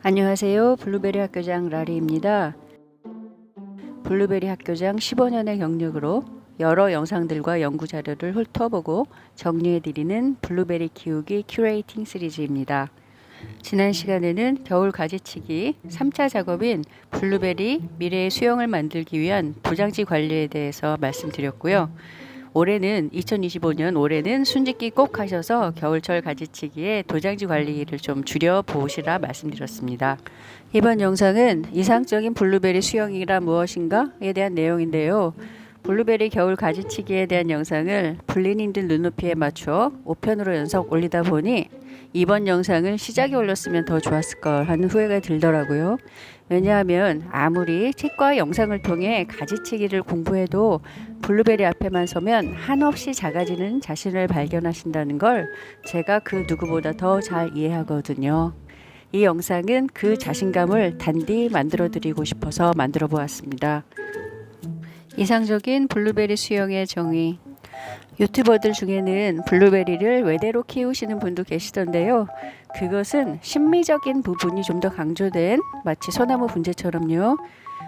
안녕하세요. 블루베리 학교장 라리입니다. 블루베리 학교장 15년의 경력으로 여러 영상들과 연구 자료를 훑어보고 정리해드리는 블루베리 키우기 큐레이팅 시리즈입니다. 지난 시간에는 겨울 가지치기 3차 작업인 블루베리 미래의 수영을 만들기 위한 도장지 관리에 대해서 말씀드렸고요. 올해는 2025년 올해는 순짓기 꼭 하셔서 겨울철 가지치기에 도장지 관리를 좀 줄여 보시라 말씀드렸습니다. 이번 영상은 이상적인 블루베리 수영이란 무엇인가에 대한 내용인데요. 블루베리 겨울 가지치기에 대한 영상을 블리님들 눈높이에 맞춰 5편으로 연속 올리다 보니 이번 영상을 시작에 올렸으면 더 좋았을 걸 하는 후회가 들더라고요. 왜냐하면 아무리 책과 영상을 통해 가지치기를 공부해도 블루베리 앞에만 서면 한없이 작아지는 자신을 발견하신다는 걸 제가 그 누구보다 더 잘 이해하거든요. 이 영상은 그 자신감을 단디 만들어 드리고 싶어서 만들어 보았습니다. 이상적인 블루베리 수영의 정의. 유튜버들 중에는 블루베리를 외대로 키우시는 분도 계시던데요. 그것은 심미적인 부분이 좀 더 강조된 마치 소나무 분재처럼요.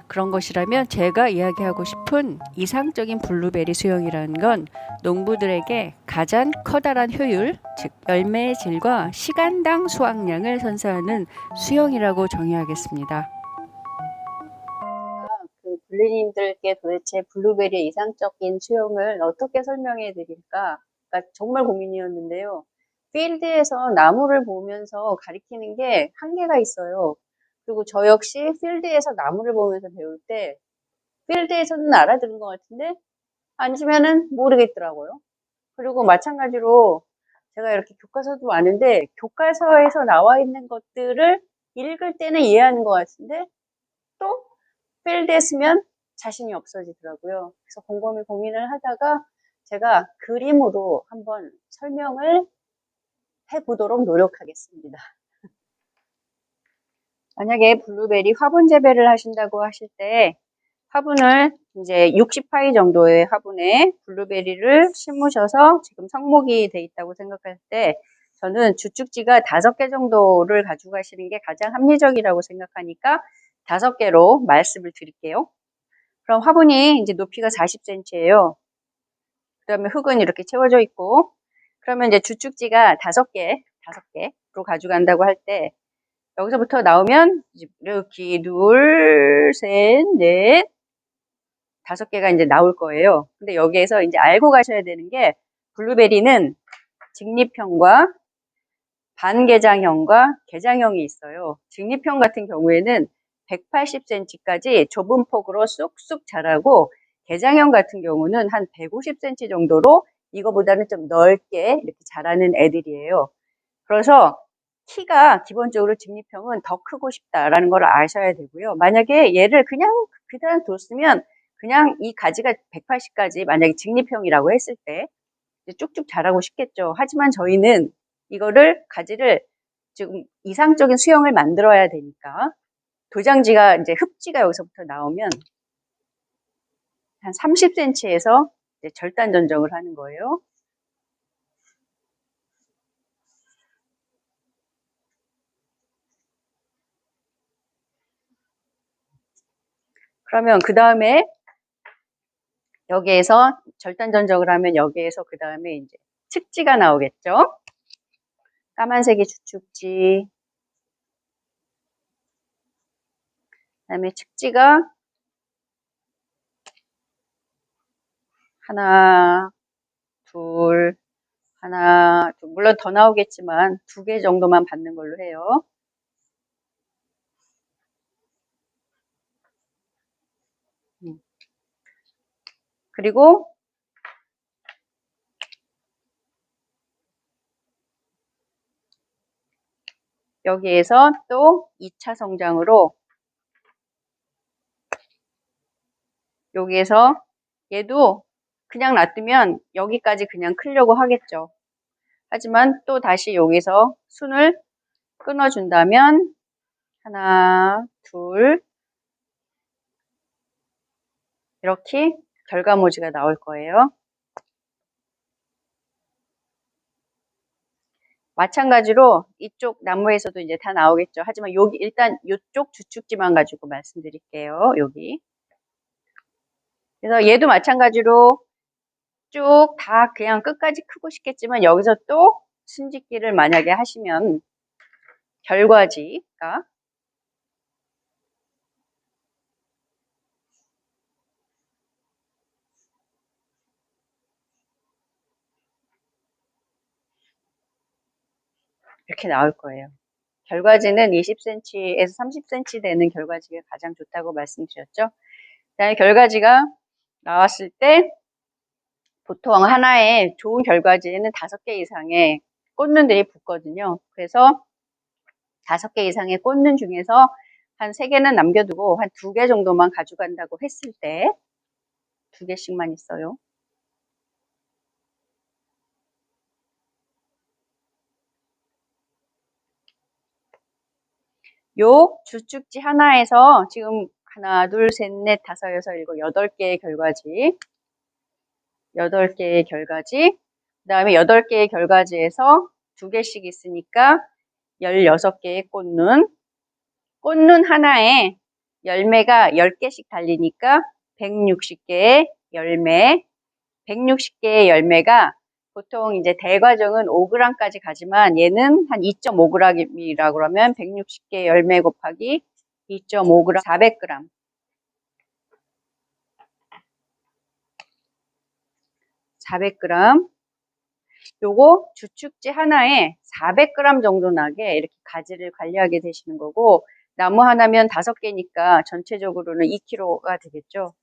그런 것이라면 제가 이야기하고 싶은 이상적인 블루베리 수영이라는 건 농부들에게 가장 커다란 효율, 즉 열매의 질과 시간당 수확량을 선사하는 수영이라고 정의하겠습니다. 그 블리님들께 도대체 블루베리의 이상적인 수영을 어떻게 설명해 드릴까? 정말 고민이었는데요. 필드에서 나무를 보면서 가리키는 게 한계가 있어요. 그리고 저 역시 필드에서 나무를 보면서 배울 때 필드에서는 알아들은 것 같은데 앉으면은 모르겠더라고요. 그리고 마찬가지로 제가 이렇게 교과서도 많은데 교과서에서 나와 있는 것들을 읽을 때는 이해하는 것 같은데 또 필드에 쓰면 자신이 없어지더라고요. 그래서 곰곰이 고민을 하다가 제가 그림으로 한번 설명을 해보도록 노력하겠습니다. 만약에 블루베리 화분 재배를 하신다고 하실 때 화분을 이제 60파이 정도의 화분에 블루베리를 심으셔서 지금 성목이 돼 있다고 생각할 때 저는 주축지가 5개 정도를 가지고 가시는 게 가장 합리적이라고 생각하니까 5개로 말씀을 드릴게요. 그럼 화분이 이제 높이가 40cm예요. 그 다음에 흙은 이렇게 채워져 있고 그러면 이제 주축지가 5개로 가져간다고 할 때 여기서부터 나오면 이렇게 둘, 셋, 넷, 5개가 이제 나올 거예요. 근데 여기에서 이제 알고 가셔야 되는 게 블루베리는 직립형과 반개장형과 개장형이 있어요. 직립형 같은 경우에는 180cm까지 좁은 폭으로 쑥쑥 자라고 개장형 같은 경우는 한 150cm 정도로 이거보다는 좀 넓게 이렇게 자라는 애들이에요. 그래서 키가 기본적으로 직립형은 더 크고 싶다라는 걸 아셔야 되고요. 만약에 얘를 그냥 그대로 뒀으면 그냥 이 가지가 180까지 만약에 직립형이라고 했을 때 쭉쭉 자라고 싶겠죠. 하지만 저희는 이거를 가지를 지금 이상적인 수영을 만들어야 되니까 도장지가 이제 흡지가 여기서부터 나오면 한 30cm에서 절단 전정을 하는 거예요. 그러면 그 다음에 여기에서 절단 전정을 하면 여기에서 그 다음에 이제 측지가 나오겠죠. 까만색이 주축지. 그다음에 측지가 하나, 둘, 하나, 둘. 물론 더 나오겠지만 2개 정도만 받는 걸로 해요. 그리고 여기에서 또 2차 성장으로 여기에서 얘도 그냥 놔두면 여기까지 그냥 크려고 하겠죠. 하지만 또 다시 여기서 순을 끊어준다면 하나, 둘 이렇게 결과모지가 나올 거예요. 마찬가지로 이쪽 나무에서도 이제 다 나오겠죠. 하지만 여기 일단 이쪽 주축지만 가지고 말씀드릴게요. 여기. 그래서 얘도 마찬가지로 쭉 다 그냥 끝까지 크고 싶겠지만 여기서 또 순짓기를 만약에 하시면 결과지가 이렇게 나올 거예요. 결과지는 20cm에서 30cm 되는 결과지가 가장 좋다고 말씀드렸죠. 그다음에 결과지가 나왔을 때 보통 하나에 좋은 결과지에는 5개 이상의 꽃눈들이 붙거든요. 그래서 5개 이상의 꽃눈 중에서 한 3개는 남겨두고 한 2개 정도만 가져간다고 했을 때 2개씩만 있어요. 요 주축지 하나에서 지금 하나, 둘, 셋, 넷, 다섯, 여섯, 일곱, 8개의 결과지. 8개의 결과지. 그 다음에 8개의 결과지에서 2개씩 있으니까 16개의 꽃눈. 꽃눈 하나에 열매가 10개씩 달리니까 160개의 열매. 160개의 열매가 보통 이제 대과정은 5g까지 가지만 얘는 한 2.5g이라고 그러면 160개 열매 곱하기 2.5g, 400g. 400g. 요거 주축지 하나에 400g 정도 나게 이렇게 가지를 관리하게 되시는 거고, 나무 하나면 5개니까 전체적으로는 2kg가 되겠죠.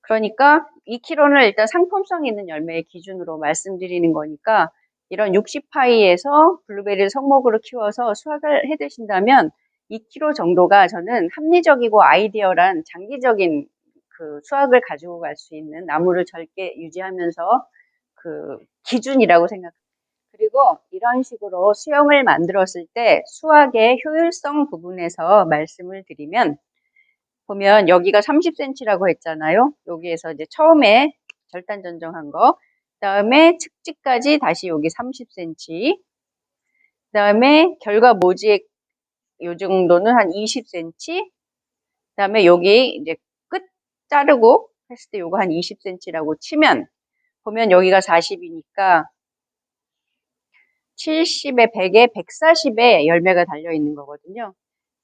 그러니까 2kg는 일단 상품성 있는 열매의 기준으로 말씀드리는 거니까 이런 60파이에서 블루베리를 성목으로 키워서 수확을 해 드신다면 2kg 정도가 저는 합리적이고 아이디어란 장기적인 그 수확을 가지고 갈 수 있는 나무를 젊게 유지하면서 그 기준이라고 생각합니다. 그리고 이런 식으로 수영을 만들었을 때 수확의 효율성 부분에서 말씀을 드리면 보면 여기가 30cm라고 했잖아요. 여기에서 이제 처음에 절단 전정한 거, 그 다음에 측지까지 다시 여기 30cm, 그 다음에 결과 모지의 요 정도는 한 20cm, 그 다음에 여기 이제 끝 자르고 했을 때 요거 한 20cm라고 치면 보면 여기가 40이니까 70에 100에 140에 열매가 달려 있는 거거든요.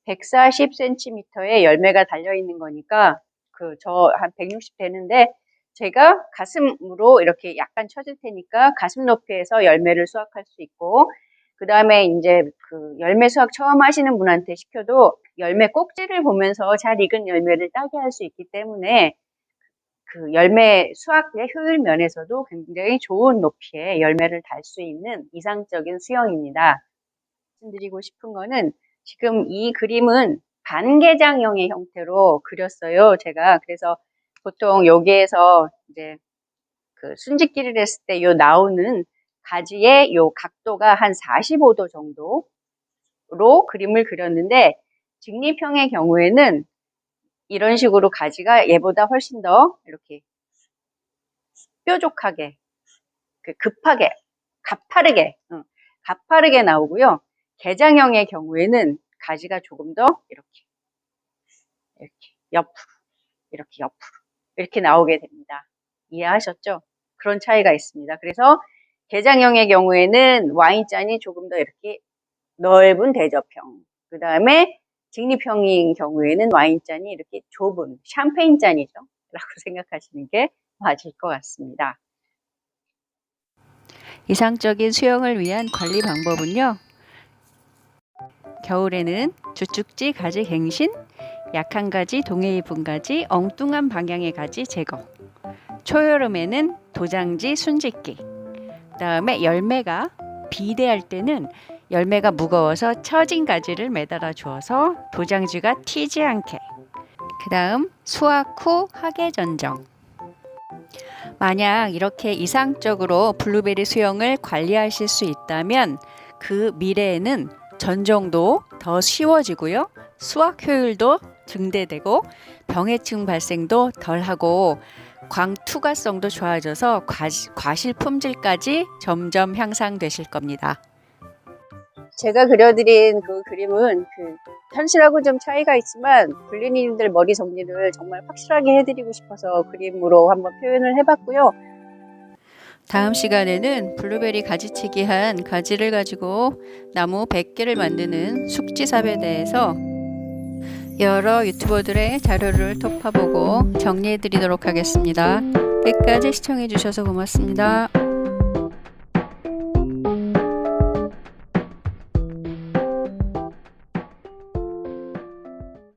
140cm에 열매가 달려 있는 거니까 그 저 한 160 되는데 제가 가슴으로 이렇게 약간 쳐줄 테니까 가슴 높이에서 열매를 수확할 수 있고, 그 다음에 이제 그 열매 수확 처음 하시는 분한테 시켜도 열매 꼭지를 보면서 잘 익은 열매를 따게 할 수 있기 때문에 그 열매 수확의 효율 면에서도 굉장히 좋은 높이의 열매를 달 수 있는 이상적인 수영입니다. 말씀드리고 싶은 거는 지금 이 그림은 반개장형의 형태로 그렸어요. 제가 그래서 보통 여기에서 이제 그 순짓기를 했을 때 요 나오는 가지의 요 각도가 한 45도 정도로 그림을 그렸는데 직립형의 경우에는 이런 식으로 가지가 얘보다 훨씬 더 이렇게 뾰족하게, 급하게, 가파르게 나오고요. 개장형의 경우에는 가지가 조금 더 이렇게 이렇게 나오게 됩니다. 이해하셨죠? 그런 차이가 있습니다. 그래서 개장형의 경우에는 와인잔이 조금 더 이렇게 넓은 대접형, 그 다음에 직립형인 경우에는 와인잔이 이렇게 좁은 샴페인잔이죠 라고 생각하시는 게 맞을 것 같습니다. 이상적인 수영을 위한 관리 방법은요, 겨울에는 주축지 가지 갱신, 약한 가지, 동해의 분가지, 엉뚱한 방향의 가지 제거, 초여름에는 도장지 순짓기, 그 다음에 열매가 비대할 때는 열매가 무거워서 처진 가지를 매달아 주어서 도장지가 튀지 않게, 그 다음 수확 후 하계 전정. 만약 이렇게 이상적으로 블루베리 수영을 관리하실 수 있다면 그 미래에는 전정도 더 쉬워지고요, 수확 효율도 증대되고 병해충 발생도 덜하고 광투과성도 좋아져서 과실 품질까지 점점 향상되실 겁니다. 제가 그려드린 그 그림은 현실하고 좀 차이가 있지만 블리니님들 머리 정리를 정말 확실하게 해드리고 싶어서 그림으로 한번 표현을 해봤고요. 다음 시간에는 블루베리 가지치기 한 가지를 가지고 나무 100개를 만드는 숙지삽에 대해서 여러 유튜버들의 자료를 톱파보고 정리해 드리도록 하겠습니다. 끝까지 시청해 주셔서 고맙습니다.